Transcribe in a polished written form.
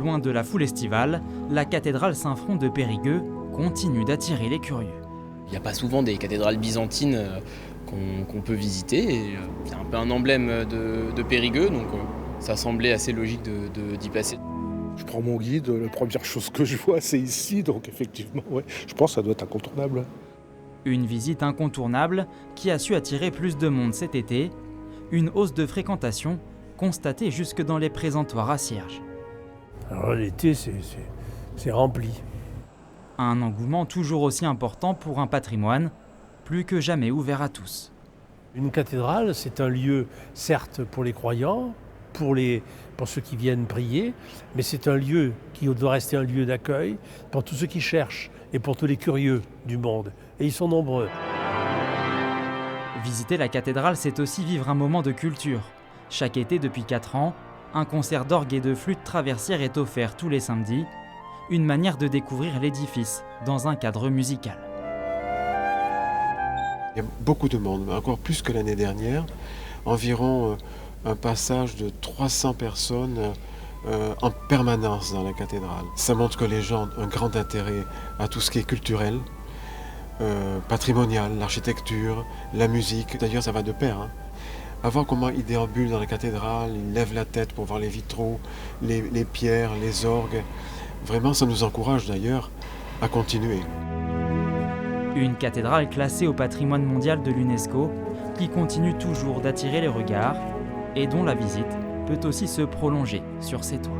loin de la foule estivale, la cathédrale Saint-Front de Périgueux continue d'attirer les curieux. Il n'y a pas souvent des cathédrales byzantines qu'on peut visiter. C'est un peu un emblème de Périgueux, donc ça semblait assez logique d'y passer. Je prends mon guide, la première chose que je vois c'est ici, donc effectivement, ouais, je pense que ça doit être incontournable. Une visite incontournable qui a su attirer plus de monde cet été, une hausse de fréquentation constatée jusque dans les présentoirs à cierges. Alors l'été, c'est rempli. Un engouement toujours aussi important pour un patrimoine, plus que jamais ouvert à tous. Une cathédrale, c'est un lieu, certes, pour les croyants, pour ceux qui viennent prier, mais c'est un lieu qui doit rester un lieu d'accueil pour tous ceux qui cherchent et pour tous les curieux du monde. Et ils sont nombreux. Visiter la cathédrale, c'est aussi vivre un moment de culture. Chaque été depuis 4 ans, un concert d'orgue et de flûte traversière est offert tous les samedis, une manière de découvrir l'édifice dans un cadre musical. Il y a beaucoup de monde, encore plus que l'année dernière, environ un passage de 300 personnes en permanence dans la cathédrale. Ça montre que les gens ont un grand intérêt à tout ce qui est culturel, patrimonial, l'architecture, la musique. D'ailleurs, ça va de pair. À voir comment ils déambulent dans la cathédrale, ils lèvent la tête pour voir les vitraux, les pierres, les orgues. Vraiment, ça nous encourage d'ailleurs à continuer. Une cathédrale classée au patrimoine mondial de l'UNESCO qui continue toujours d'attirer les regards et dont la visite peut aussi se prolonger sur ses toits.